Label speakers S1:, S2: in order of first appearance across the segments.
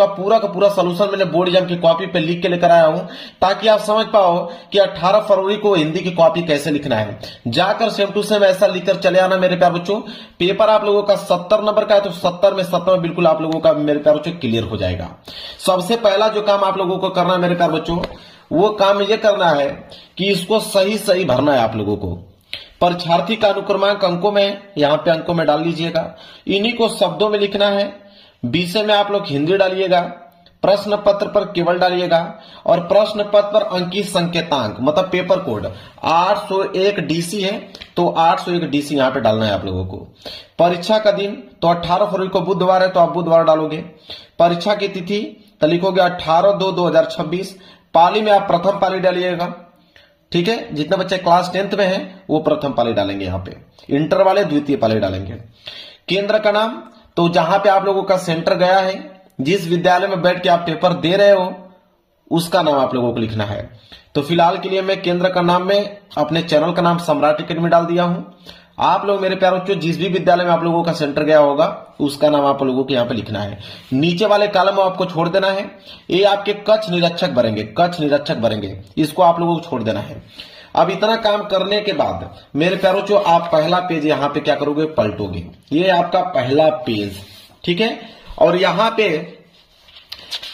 S1: इसका पूरा का पूरा सोल्यूशन मैंने बोर्ड एग्जाम की कॉपी पे लिख के लेकर आया हूं, ताकि आप समझ पाओ कि 18 फरवरी को हिंदी की कॉपी कैसे लिखना है। जाकर सेम टू सेम ऐसा लिखकर चले आना मेरे प्यारे बच्चों। पेपर आप लोगों का 70 नंबर का है, तो 70 में 70 में बिल्कुल आप लोगों का मेरे प्यारे बच्चों क्लियर हो जाएगा। सबसे पहला जो काम आप लोगों को करना है मेरे प्यारे बच्चों, वो काम ये करना है कि इसको सही सही भरना है आप लोगों को। परीक्षार्थी का अनुक्रमांक अंकों में यहां पे अंकों में डाल लीजिएगा, इन्हीं को शब्दों में लिखना है। विषय में आप लोग हिंदी डालिएगा, प्रश्न पत्र पर केवल डालिएगा, और प्रश्न पत्र पर अंकित संकेतांक मतलब पेपर कोड 801 डीसी है, तो 801 डीसी यहां पे डालना है आप लोगों को। परीक्षा का दिन तो 18 फरवरी को बुधवार है, तो आप बुधवार डालोगे। परीक्षा की तिथि तो लिखोगे 18/2/2026। पाली में आप प्रथम पाली डालिएगा, ठीक है। जितने बच्चे क्लास 10th में हैं वो प्रथम पाली डालेंगे, यहाँ पे इंटर वाले द्वितीय पाली डालेंगे। केंद्र का नाम तो जहां पे आप लोगों का सेंटर गया है, जिस विद्यालय में बैठ के आप पेपर दे रहे हो उसका नाम आप लोगों को लिखना है। तो फिलहाल के लिए मैं केंद्र का नाम में अपने चैनल का नाम सम्राट अकेडमी डाल दिया हूं। आप लोग मेरे प्यारे बच्चों जिस भी विद्यालय में आप लोगों का सेंटर गया होगा उसका नाम आप लोगों को यहाँ पे लिखना है। नीचे वाले कॉलम में आपको छोड़ देना है, ये आपके कक्ष निरीक्षक भरेंगे, कक्ष निरीक्षक भरेंगे, इसको आप लोगों को छोड़ देना है। अब इतना काम करने के बाद मेरे प्यारे बच्चों आप पहला पेज यहाँ पे क्या करोगे, पलटोगे। ये आपका पहला पेज, ठीक है। और यहाँ पे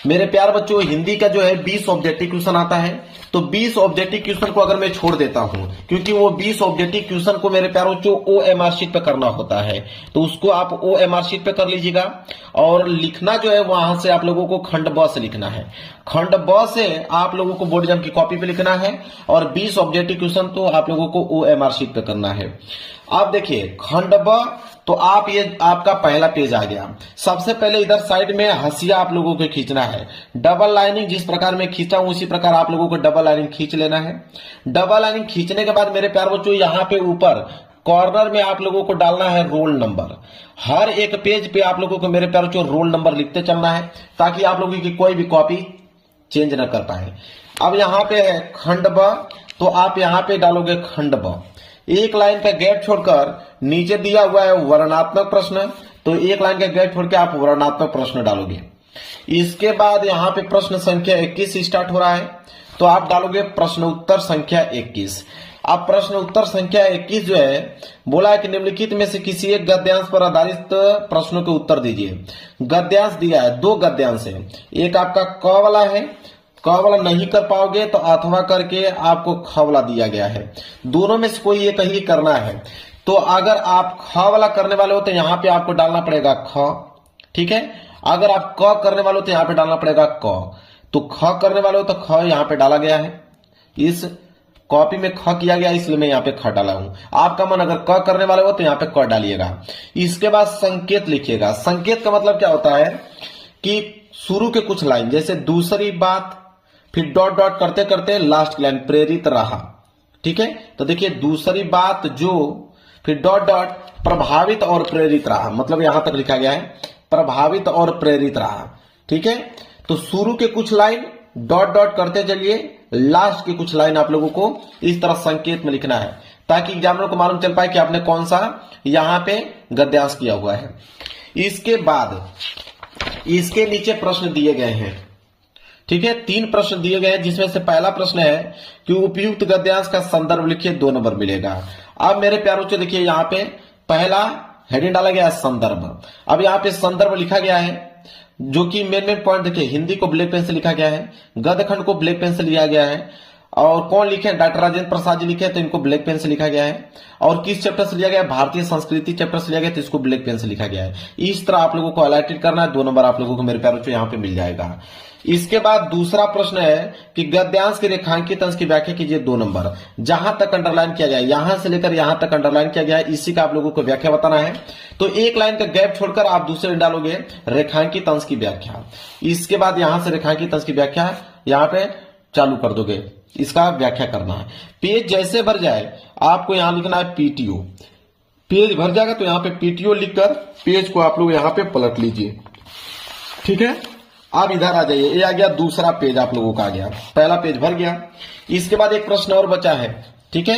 S1: मेरे प्यारे बच्चों हिंदी का जो है 20 ऑब्जेक्टिव क्वेश्चन आता है, तो 20 ऑब्जेक्टिव क्वेश्चन को अगर मैं छोड़ देता हूं, क्योंकि वो 20 ऑब्जेक्टिव क्वेश्चन को मेरे प्यारे बच्चों OMR शीट पे करना होता है, तो उसको आप OMR शीट पे कर लीजिएगा। और लिखना जो है वहां से आप लोगों को खंड ब से लिखना है, खंड ब से आप लोगों को बोर्ड एग्जाम की कॉपी पे लिखना है, और 20 ऑब्जेक्टिव क्वेश्चन तो आप लोगों को OMR शीट पे करना है। अब देखिए खंड ब, तो आप ये आपका पहला पेज आ गया। सबसे पहले इधर साइड में हंसिया आप लोगों को खींचना है। डबल लाइनिंग जिस प्रकार मैं खींचा हूं उसी प्रकार आप लोगों को डबल लाइनिंग खींच लेना है। डबल लाइनिंग खींचने के बाद मेरे प्यारे बच्चों यहाँ पे ऊपर कॉर्नर में आप लोगों को डालना है रोल नंबर। हर एक पेज पे आप लोगों को मेरे प्यारे बच्चों रोल नंबर लिखते चलना है, ताकि आप लोगों की कोई भी कॉपी चेंज न कर पाए। अब यहाँ पे है खंड ब, तो आप यहाँ पे डालोगे खंड ब। एक लाइन का गैप छोड़कर नीचे दिया हुआ है वर्णनात्मक प्रश्न, तो एक लाइन का गैप छोड़ के आप वर्णनात्मक प्रश्न डालोगे। इसके बाद यहाँ पे प्रश्न संख्या 21 स्टार्ट हो रहा है, तो आप डालोगे प्रश्न उत्तर संख्या 21। अब प्रश्न उत्तर संख्या 21 जो है बोला है कि निम्नलिखित में से किसी एक गद्यांश पर आधारित प्रश्नों के उत्तर दीजिए। गद्यांश दिया है, 2 गद्यांश है, एक आपका क वाला है, क वाला नहीं कर पाओगे तो अथवा करके आपको ख वाला दिया गया है, दोनों में से कोई एक ही करना है। तो अगर आप ख वाला करने वाले हो तो यहाँ पे आपको डालना पड़ेगा ख, ठीक है। अगर आप क करने वाले हो तो यहाँ पे डालना पड़ेगा क। तो ख करने वाले हो तो ख यहाँ पे डाला गया है, इस कॉपी में ख किया गया इसलिए मैं यहाँ पे ख डाला हूं। आपका मन अगर क करने वाले हो तो यहाँ पे क डालिएगा। इसके बाद संकेत लिखिएगा। संकेत का मतलब क्या होता है कि शुरू के कुछ लाइन, जैसे दूसरी बात, फिर डॉट डॉट करते करते लास्ट लाइन प्रेरित रहा, ठीक है। तो देखिए दूसरी बात जो, फिर डॉट डॉट प्रभावित और प्रेरित रहा, मतलब यहां तक लिखा गया है प्रभावित और प्रेरित रहा, ठीक है। तो शुरू के कुछ लाइन डॉट डॉट करते चलिए, लास्ट की कुछ लाइन आप लोगों को इस तरह संकेत में लिखना है, ताकि एग्जामिनर को मालूम चल पाए कि आपने कौन सा यहां पे गद्यांश किया हुआ है। इसके बाद इसके नीचे प्रश्न दिए गए हैं, ठीक है। 3 प्रश्न दिए गए हैं, जिसमें से पहला प्रश्न है कि उपयुक्त गद्यांश का संदर्भ लिखिए, 2 नंबर मिलेगा। अब मेरे प्यारों से देखिए यहाँ पे पहला हेडिंग डाला गया है संदर्भ। अब यहाँ पे संदर्भ लिखा गया है, जो कि मेन पॉइंट देखिए, हिंदी को ब्लैक पेन से लिखा गया है, गद्य खंड को ब्लैक पेन से लिया गया है, और कौन लिखे, डॉक्टर राजेंद्र प्रसाद जी लिखे, तो इनको ब्लैक पेन से लिखा गया है। और किस चैप्टर से लिया गया, भारतीय संस्कृति चैप्टर से लिया गया, तो इसको ब्लैक पेन से लिखा गया है। इस तरह आप लोगों को हाईलाइटेड करना है, 2 नंबर आप लोगों को मेरे प्यारों से यहाँ पे मिल जाएगा। इसके बाद दूसरा प्रश्न है कि गद्यांश के रेखांकित अंश की व्याख्या कीजिए, 2 नंबर। जहां तक अंडरलाइन किया गया, यहां से लेकर यहां तक अंडरलाइन किया गया, इसी का आप लोगों को व्याख्या बताना है। तो एक लाइन का गैप छोड़कर आप दूसरे डालोगे रेखांकित अंश की व्याख्या। इसके बाद यहां से रेखांकित अंश की व्याख्या यहां पे चालू कर दोगे, इसका व्याख्या करना है। पेज जैसे भर जाए आपको यहां लिखना है पीटीओ। पेज भर जाएगा तो यहां पे पीटीओ लिखकर पेज को आप लोग यहां पे पलट लीजिए, ठीक है। अब इधर आ जाइए, ये आ गया दूसरा पेज आप लोगों का आ गया, पहला पेज भर गया। इसके बाद एक प्रश्न और बचा है, ठीक है।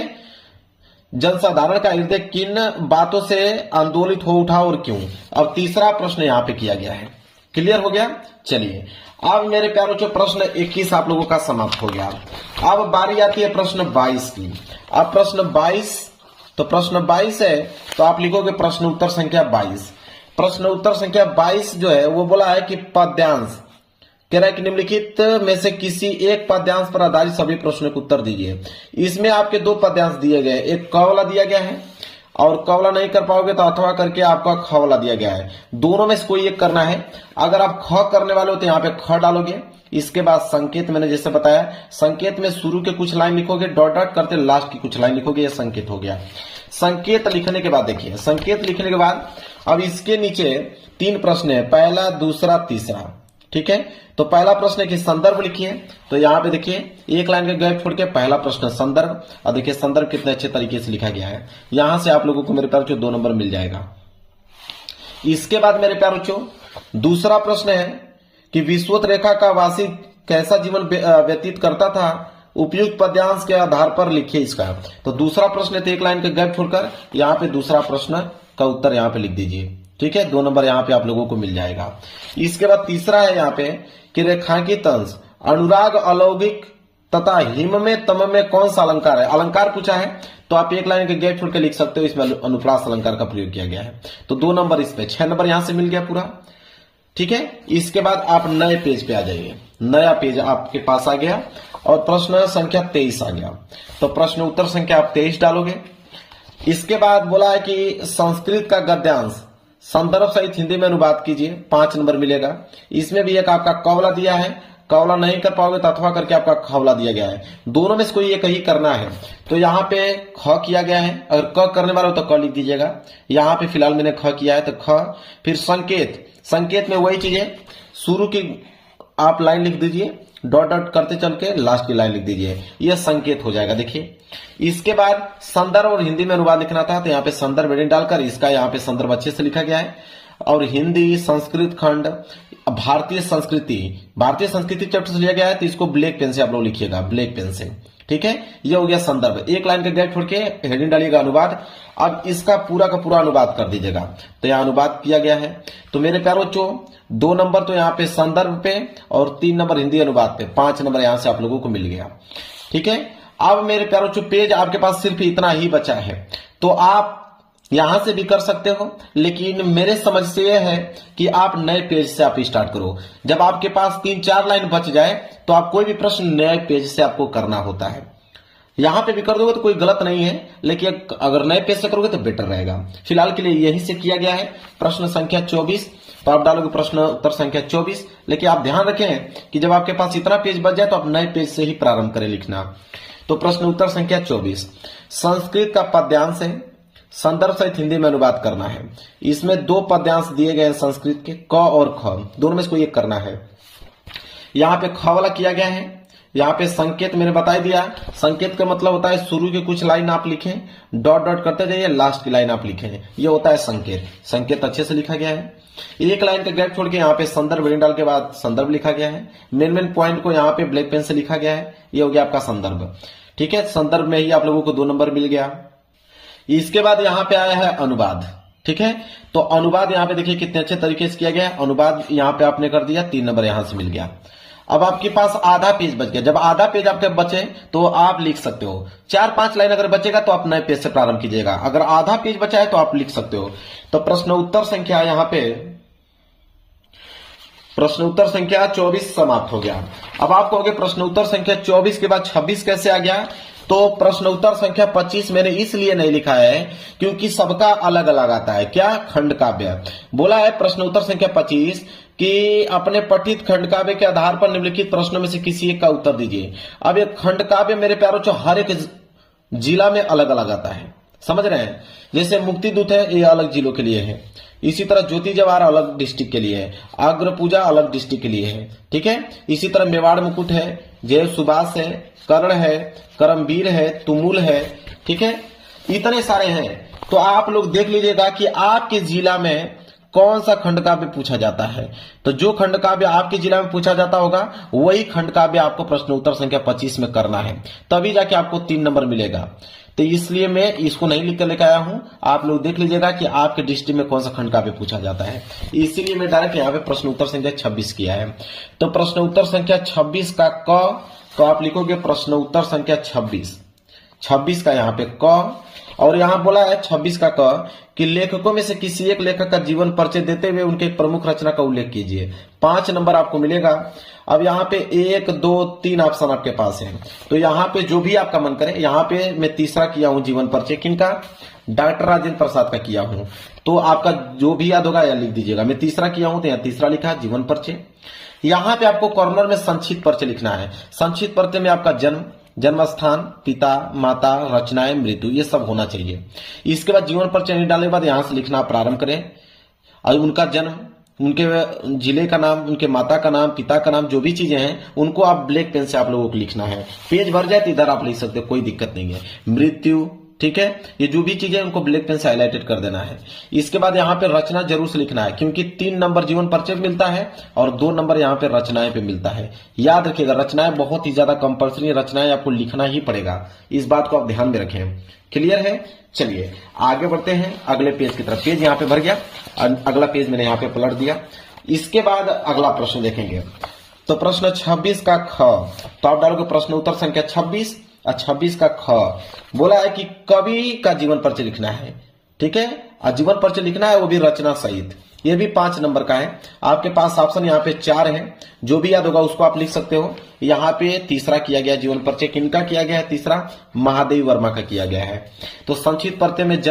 S1: जनसाधारण का हृदय किन बातों से आंदोलित हो उठा और क्यों। अब तीसरा प्रश्न यहां पे किया गया है, क्लियर हो गया। चलिए अब मेरे प्यारों जो प्रश्न 21 आप लोगों का समाप्त हो गया। अब बारी आती है प्रश्न 22 की। अब प्रश्न 22, तो प्रश्न 22 है तो आप लिखोगे प्रश्न उत्तर संख्या 22। प्रश्न उत्तर संख्या 22 जो है वो बोला है कि पद्यांश, कह रहा है कि निम्नलिखित में से किसी एक पद्यांश पर आधारित सभी प्रश्नों के उत्तर दीजिए। इसमें आपके दो पद्यांश दिए गए, एक क वाला दिया गया है और क वाला नहीं कर पाओगे तो अथवा करके आपका ख वाला दिया गया है। दोनों में से कोई एक करना है। अगर आप ख करने वाले हो तो यहाँ पे ख डालोगे। इसके बाद संकेत मैंने जैसे बताया, संकेत में शुरू के कुछ लाइन लिखोगे, डॉट डॉट करते लास्ट की कुछ लाइन लिखोगे, यह संकेत हो गया। संकेत लिखने के बाद देखिए, संकेत लिखने के बाद अब इसके नीचे 3 प्रश्न है, पहला, दूसरा, तीसरा। ठीक है, तो पहला प्रश्न है कि संदर्भ लिखिए। तो यहाँ पे देखिए एक लाइन का गैप छोड़ के पहला प्रश्न संदर्भ, और देखिए संदर्भ कितने अच्छे तरीके से लिखा गया है। यहां से आप लोगों को मेरे प्यारों 2 नंबर मिल जाएगा। इसके बाद मेरे प्यारों दूसरा प्रश्न है कि विषुवत रेखा का वासी कैसा जीवन व्यतीत करता था, उपयुक्त पद्यांश के आधार पर लिखिए इसका। तो दूसरा प्रश्न है तो एक लाइन का गैप छोड़कर यहाँ पे दूसरा प्रश्न का उत्तर यहाँ पे लिख दीजिए। ठीक है, 2 नंबर यहाँ पे आप लोगों को मिल जाएगा। इसके बाद तीसरा है यहाँ पे कि रेखांकित अंश, अनुराग, अलौकिक तथा हिम में तम में कौन सा अलंकार है। अलंकार पूछा है तो आप एक लाइन के गैप छोड़ के लिख सकते हो, इसमें अनुप्रास अलंकार का प्रयोग किया गया है। तो 2 नंबर इस पे, 6 नंबर यहां से मिल गया पूरा। ठीक है, इसके बाद आप नए पेज पे आ जाइए। नया पेज आपके पास आ गया और प्रश्न संख्या 23 आ गया। तो प्रश्न उत्तर संख्या आप 23 डालोगे। इसके बाद बोला है कि संस्कृत का गद्यांश संदर्भ सहित हिंदी में अनुवाद कीजिए, 5 नंबर मिलेगा। इसमें भी एक आपका कवला दिया है, कवला नहीं कर पाओगे तो अथवा करके आपका खवला दिया गया है। दोनों में से कोई एक ही करना है। तो यहाँ पे ख किया गया है, अगर क करने वाले हो तो क लिख दीजिएगा। यहाँ पे फिलहाल मैंने ख किया है तो ख। फिर संकेत, संकेत में वही चीजें, शुरू की आप लाइन लिख दीजिए, डॉट डॉट करते चल के लास्ट की लाइन लिख दीजिए, यह संकेत हो जाएगा। देखिए इसके बाद संदर्भ और हिंदी में अनुवाद लिखना था तो यहाँ पे संदर्भ हेडिंग डालकर इसका यहाँ पे संदर्भ अच्छे से लिखा गया है। और हिंदी, संस्कृत खंड, भारतीय संस्कृति, भारतीय संस्कृति चैप्टर से लिया गया है तो इसको ब्लैक पेन से आप लोग लिखिएगा, ब्लैक पेन से। ठीक है, ये हो गया संदर्भ। एक लाइन का गैप छोड़ के हेडिंग डालिएगा अनुवाद। अब इसका पूरा का पूरा अनुवाद कर दीजिएगा। तो यहाँ अनुवाद किया गया है। तो मेरे प्यारों 2 नंबर तो यहाँ पे संदर्भ पे और 3 नंबर हिंदी अनुवाद पे, 5 नंबर यहां से आप लोगों को मिल गया। ठीक है, अब मेरे प्यारों पेज आपके पास सिर्फ इतना ही बचा है। तो आप यहां से भी कर सकते हो, लेकिन मेरे समझ से यह है कि आप नए पेज से आप स्टार्ट करो। जब आपके पास 3-4 लाइन बच जाए तो आप कोई भी प्रश्न नए पेज से आपको करना होता है। यहां पे भी कर दोगे तो कोई गलत नहीं है, लेकिन अगर नए पेज से करोगे तो बेटर रहेगा। फिलहाल के लिए यही से किया गया है। प्रश्न संख्या 24 तो आप डालोगे प्रश्न उत्तर संख्या 24। लेकिन आप ध्यान रखें कि जब आपके पास इतना पेज बच जाए तो आप नए पेज से ही प्रारंभ करें लिखना। तो प्रश्न उत्तर संख्या 24 संस्कृत का पद्यांश है, संदर्भ सहित हिंदी में अनुवाद करना है। इसमें 2 पद्यांश दिए गए हैं संस्कृत के, क और ख, दोनों में से कोई एक करना है। यहाँ पे ख वाला किया गया है। यहाँ पे संकेत मैंने बता दिया, संकेत का मतलब होता है शुरू की कुछ लाइन आप लिखें, डॉट डॉट करते जाइए, लास्ट की लाइन आप लिखें, ये होता है संकेत। संकेत अच्छे से लिखा गया है। एक लाइन का गैप छोड़ के यहाँ पे संदर्भ हेडिंग डाल के बाद संदर्भ लिखा गया है। मेन पॉइंट को यहाँ पे ब्लैक पेन से लिखा गया है, ये हो गया आपका संदर्भ। ठीक है, संदर्भ में ही आप लोगों को 2 नंबर मिल गया। इसके बाद यहाँ पे आया है अनुवाद। ठीक है, तो अनुवाद यहाँ पे देखिए कितने अच्छे तरीके से किया गया है। अनुवाद यहाँ पे आपने कर दिया, 3 नंबर यहाँ से मिल गया। अब आपके पास आधा पेज बच गया। जब आधा पेज आपके बचे तो आप लिख सकते हो। 4-5 लाइन अगर बचेगा तो आप नए पेज से प्रारंभ कीजिएगा। अगर आधा पेज बचा है तो आप लिख सकते हो। तो प्रश्न उत्तर संख्या यहाँ पे प्रश्न उत्तर संख्या 24 समाप्त हो गया। अब आप कहोगे प्रश्न उत्तर संख्या 24 के बाद 26 कैसे आ गया? तो प्रश्न उत्तर संख्या 25 मैंने इसलिए नहीं लिखा है क्योंकि सबका अलग अलग आता है। क्या? खंड काव्य। बोला है प्रश्न उत्तर संख्या 25 कि अपने पठित खंड काव्य के आधार पर निम्नलिखित प्रश्नों में से किसी एक का उत्तर दीजिए। अब ये खंड काव्य मेरे प्यारों हर एक जिला में अलग अलग आता है, समझ रहे हैं? जैसे मुक्ति दूत है, ये अलग जिलों के लिए है। इसी तरह ज्योति जवाहर अलग डिस्ट्रिक्ट के लिए है, अग्र पूजा अलग डिस्ट्रिक्ट के लिए है। ठीक है, इसी तरह मेवाड़ मुकुट है, जय सुभाष है, कर्ण है, करमवीर है, तुमुल है। ठीक है, इतने सारे हैं। तो आप लोग देख लीजिएगा कि आपके जिला में कौन सा खंड काव्य पूछा जाता है। तो जो खंड काव्य आपके जिला में पूछा जाता होगा वही खंड काव्य आपको प्रश्न उत्तर संख्या 25 में करना है, तभी जाके आपको 3 नंबर मिलेगा। तो इसलिए मैं इसको नहीं लिख कर लेकर आया हूं। आप लोग देख लीजिएगा कि आपके डिस्ट्रिक्ट में कौन सा खंड काव्य पूछा जाता है, इसीलिए मैं डायरेक्ट यहाँ पे प्रश्न उत्तर संख्या 26 किया है। तो प्रश्न उत्तर संख्या 26 का क, तो आप लिखोगे प्रश्न उत्तर संख्या 26 का यहाँ पे क, और यहाँ बोला है 26 का क कि लेखकों में से किसी एक लेखक का जीवन परिचय देते हुए उनके एक प्रमुख रचना का उल्लेख कीजिए। 5 नंबर आपको मिलेगा। अब यहाँ पे 1, 2, 3 ऑप्शन आपके पास है, तो यहाँ पे जो भी आपका मन करे, यहाँ पे मैं तीसरा किया हूं जीवन परिचय, किनका? डॉक्टर राजेंद्र प्रसाद का किया हूं। तो आपका जो भी याद होगा या लिख दीजिएगा। मैं तीसरा किया हूं तो यहाँ तीसरा लिखा है जीवन परिचय। यहाँ पे आपको कॉर्नर में संक्षिप्त परिचय लिखना है। संक्षिप्त परिचय में आपका जन्म स्थान, पिता, माता, रचनाएं, मृत्यु, ये सब होना चाहिए। इसके बाद जीवन परिचय नहीं डालने के बाद यहां से लिखना प्रारंभ करें, और उनका जन्म, उनके जिले का नाम, उनके माता का नाम, पिता का नाम, जो भी चीजें हैं उनको आप ब्लैक पेन से आप लोगों को लिखना है। पेज भर जाए तो इधर आप लिख सकते हो, कोई दिक्कत नहीं है। मृत्यु, ठीक है, ये जो भी चीजें उनको ब्लैक पेन से हाईलाइटेड कर देना है। इसके बाद यहाँ पे रचना जरूर से लिखना है, क्योंकि 3 नंबर जीवन परिचय मिलता है और 2 नंबर यहाँ पे रचनाएं पे मिलता है। याद रखिएगा, रचनाएं बहुत ही ज्यादा कंपल्सरी, रचनाएं आपको लिखना ही पड़ेगा, इस बात को आप ध्यान में रखें। क्लियर है? चलिए आगे बढ़ते हैं अगले पेज की तरफ। पेज यहाँ पे भर गया, अगला पेज मैंने यहाँ पे पलट दिया। इसके बाद अगला प्रश्न देखेंगे। तो प्रश्न 26 का ख, तो आप डालोगे प्रश्न उत्तर संख्या 26 और 26 का ख बोला है कि कवि का जीवन परिचय लिखना है, ठीक है, और जीवन परिचय लिखना है वो भी रचना सहित। ये भी 5 नंबर का है। आपके पास ऑप्शन यहाँ पे 4 है, जो भी याद होगा उसको आप लिख सकते हो। यहाँ पे तीसरा किया गया जीवन परिचय, किनका किया गया है? तीसरा महादेवी वर्मा का किया गया है। तो संक्षिप्त परिचय में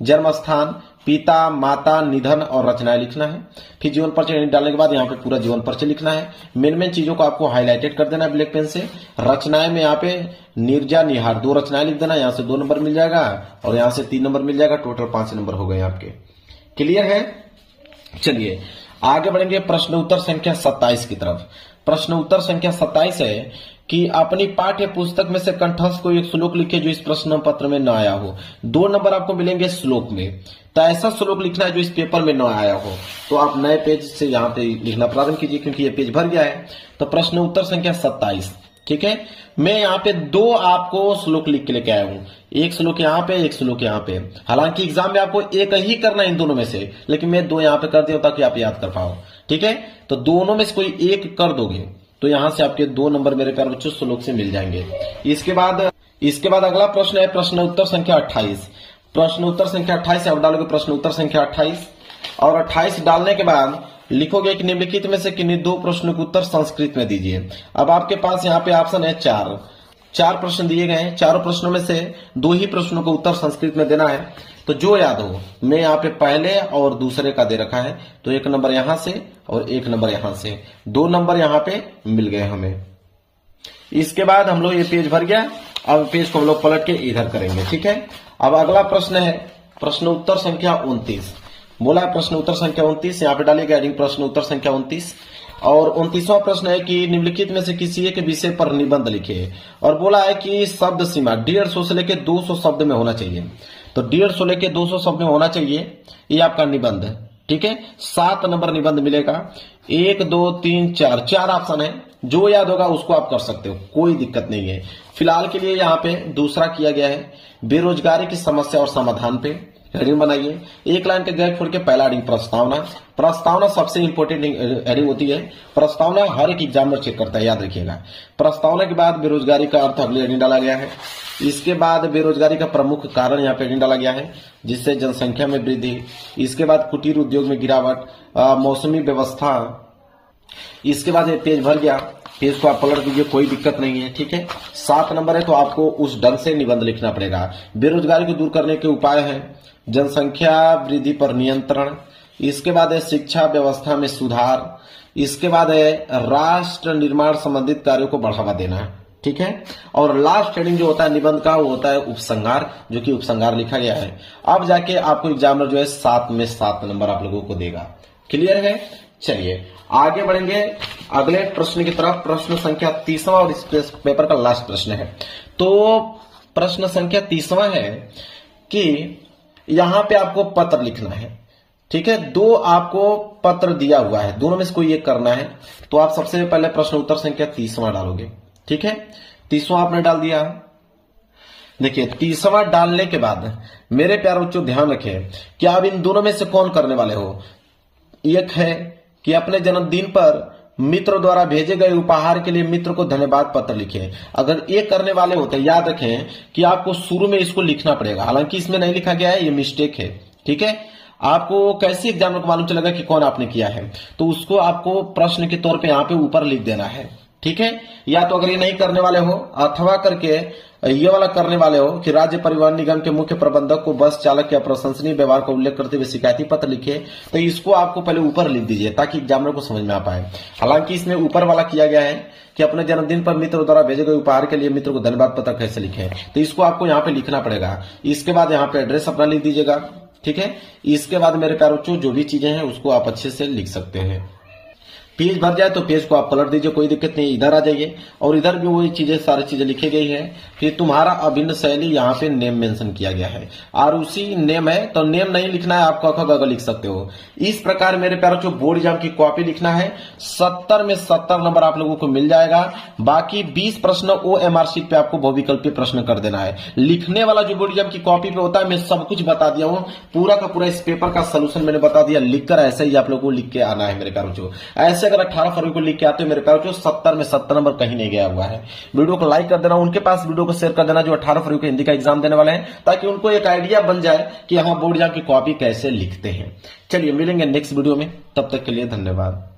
S1: जन्म स्थान, पिता, माता, निधन और रचनाएं लिखना है। फिर जीवन परिचय डालने के बाद यहाँ पे पूरा जीवन परिचय लिखना है। मेन चीजों को आपको हाईलाइटेड कर देना है ब्लैक पेन से। रचनाएं में यहाँ पे नीरजा, निहार 2 रचनाएं लिख देना, यहाँ से 2 नंबर मिल जाएगा और यहाँ से 3 नंबर मिल जाएगा, टोटल 5 नंबर हो गए आपके। क्लियर है? चलिए आगे बढ़ेंगे प्रश्न उत्तर संख्या 27 की तरफ। प्रश्न उत्तर संख्या 27 है कि अपनी पाठ्य पुस्तक में से कंठस्थ कोई एक श्लोक लिखे जो इस प्रश्न पत्र में न आया हो। 2 नंबर आपको मिलेंगे श्लोक में, तो ऐसा श्लोक लिखना है जो इस पेपर में न आया हो। तो आप नए पेज से यहाँ पे लिखना प्रारंभ कीजिए, क्योंकि ये पेज भर गया है। तो प्रश्न उत्तर संख्या 27, ठीक है। मैं यहाँ पे 2 आपको श्लोक लिख के लेके आया हूं, एक श्लोक यहाँ पे, एक श्लोक यहाँ पे। हालांकि एग्जाम में आपको एक ही करना है इन दोनों में से, लेकिन मैं 2 यहाँ पे कर दिया ताकि आप याद कर पाओ, ठीक है। तो दोनों में से कोई एक कर दोगे तो यहां से आपके 2 नंबर मेरे प्यारे बच्चों श्लोक से मिल जाएंगे। इसके बाद अगला प्रश्न है प्रश्न उत्तर संख्या 28। प्रश्न उत्तर संख्या 28 आप डालोगे प्रश्न उत्तर संख्या 28, और 28 डालने के बाद लिखोगे कि निम्नलिखित में से किन्हीं 2 प्रश्नों के उत्तर संस्कृत में दीजिए। अब आपके पास यहाँ पे ऑप्शन है 4 प्रश्न दिए गए हैं। चारों प्रश्नों में से 2 ही प्रश्नों को उत्तर संस्कृत में देना है। तो जो याद हो, मैं यहाँ पे पहले और दूसरे का दे रखा है, तो 1 नंबर यहां से और 1 नंबर यहां से, 2 नंबर यहाँ पे मिल गए हमें। इसके बाद हम लोग ये पेज भर गया, अब पेज को हम लोग पलट के इधर करेंगे, ठीक है। अब अगला प्रश्न है प्रश्न उत्तर संख्या 29। बोला है प्रश्न उत्तर संख्या 29, यहाँ पे डालिएगा हेडिंग प्रश्न उत्तर संख्या 29। और 29वां प्रश्न है कि निम्नलिखित में से किसी एक विषय पर निबंध लिखे, और बोला है कि शब्द सीमा 150 से लेकर 200 शब्द में होना चाहिए। तो 150 लेके 200 शब्द में होना चाहिए, ये आपका निबंध, ठीक है। 7 नंबर निबंध मिलेगा। 1, 2, 3, 4 ऑप्शन है, जो याद होगा उसको आप कर सकते हो, कोई दिक्कत नहीं है। फिलहाल के लिए यहाँ पे दूसरा किया गया है बेरोजगारी की समस्या और समाधान पे हेडिंग बनाइए। 1 लाइन के गैप छोड़ के पहला हेडिंग प्रस्तावना सबसे इंपॉर्टेंट हेडिंग होती है। प्रस्तावना हर एक एग्जामिनर चेक करता है, याद रखिएगा। प्रस्तावना के बाद बेरोजगारी का अर्थ अगले हेडिंग डाला गया है। इसके बाद बेरोजगारी का प्रमुख कारण यहाँ पे हेडिंग डाला गया है, जिससे जनसंख्या में वृद्धि। इसके बाद कुटीर उद्योग में गिरावट, मौसमी व्यवस्था। इसके बाद ये पेज भर गया, पेज को आप पलट दीजिए, कोई दिक्कत नहीं है, ठीक है। 7 नंबर है, तो आपको उस ढंग से निबंध लिखना पड़ेगा। बेरोजगारी को दूर करने के उपाय है, जनसंख्या वृद्धि पर नियंत्रण। इसके बाद है शिक्षा व्यवस्था में सुधार। इसके बाद है राष्ट्र निर्माण संबंधित कार्यों को बढ़ावा देना, ठीक है। और लास्ट हेडिंग जो होता है निबंध का, वो होता है उपसंहार, जो कि उपसंहार लिखा गया है। अब जाके आपको एग्जामिनर जो है 7 में 7 नंबर आप लोगों को देगा। क्लियर है? चलिए आगे बढ़ेंगे अगले प्रश्न की तरफ। प्रश्न संख्या 30वां और इस पेपर का लास्ट प्रश्न है। तो प्रश्न संख्या 30वां है कि यहां पे आपको पत्र लिखना है, ठीक है। 2 आपको पत्र दिया हुआ है, दोनों में से कोई एक करना है। तो आप सबसे पहले प्रश्न उत्तर संख्या 30वां डालोगे, ठीक है। 30वां आपने डाल दिया। देखिए 30वां डालने के बाद मेरे प्यारे बच्चों ध्यान रखें कि आप इन दोनों में से कौन करने वाले हो। एक है कि अपने जन्मदिन पर मित्र द्वारा भेजे गए उपहार के लिए मित्र को धन्यवाद पत्र लिखें। अगर ये करने वाले हो तो याद रखें कि आपको शुरू में इसको लिखना पड़ेगा, हालांकि इसमें नहीं लिखा गया है, ये मिस्टेक है। ठीक है, आपको कैसे एग्जाम को मालूम चलेगा कि कौन आपने किया है, तो उसको आपको प्रश्न के तौर पे यहाँ पे ऊपर लिख देना है। ठीक है, या तो अगर ये नहीं करने वाले हो अथवा करके ये वाला करने वाले हो कि राज्य परिवहन निगम के मुख्य प्रबंधक को बस चालक के अप्रशंसनीय व्यवहार का उल्लेख करते हुए शिकायती पत्र लिखे, तो इसको आपको पहले ऊपर लिख दीजिए ताकि एग्जामिनर को समझ में आ पाए। हालांकि इसमें ऊपर वाला किया गया है कि अपने जन्मदिन पर मित्र द्वारा भेजे गए उपहार के लिए मित्र को धन्यवाद पत्र कैसे लिखे, तो इसको आपको यहाँ पे लिखना पड़ेगा। इसके बाद यहाँ पे एड्रेस अपना लिख दीजिएगा। ठीक है, इसके बाद मेरे प्यारे बच्चों जो भी चीजें हैं उसको आप अच्छे से लिख सकते हैं। पेज भर जाए तो पेज को आप कलर दीजिए, कोई दिक्कत नहीं। इधर आ जाइए और इधर भी वही चीजें सारी चीजें लिखी गई है। फिर तुम्हारा अभिन्न शैली यहाँ पे नेम मेंशन किया गया है और उसी नेम है तो नेम नहीं लिखना है, आप क ख ग घ लिख सकते हो। इस प्रकार मेरे प्यारों जो बोर्ड एग्जाम की कॉपी लिखना है 70 में 70 नंबर आप लोगों को मिल जाएगा। बाकी 20 प्रश्न OMR शीट पे आपको बहुविकल्पीय प्रश्न कर देना है। लिखने वाला जो बोर्ड एग्जाम की कॉपी पे होता है मैं सब कुछ बता दिया हूँ, पूरा का पूरा इस पेपर का सोल्यूशन मैंने बता दिया। लिखकर ऐसे ही आप लोगों को लिख के आना है मेरे प्यारों जो। ऐसे अगर 18 फरवरी को लिख के आते हो मेरे प्यारों 70 में 70 नंबर कहीं नहीं गया हुआ है। वीडियो को लाइक कर देना, उनके पास वीडियो को शेयर कर देना जो 18 फरवरी को हिंदी का एग्जाम देने वाले हैं, ताकि उनको एक आइडिया बन जाए कि हाँ बोर्ड एग्जाम की कॉपी कैसे लिखते हैं। चलिए मिलेंगे नेक्स्ट वीडियो में, तब तक के लिए धन्यवाद।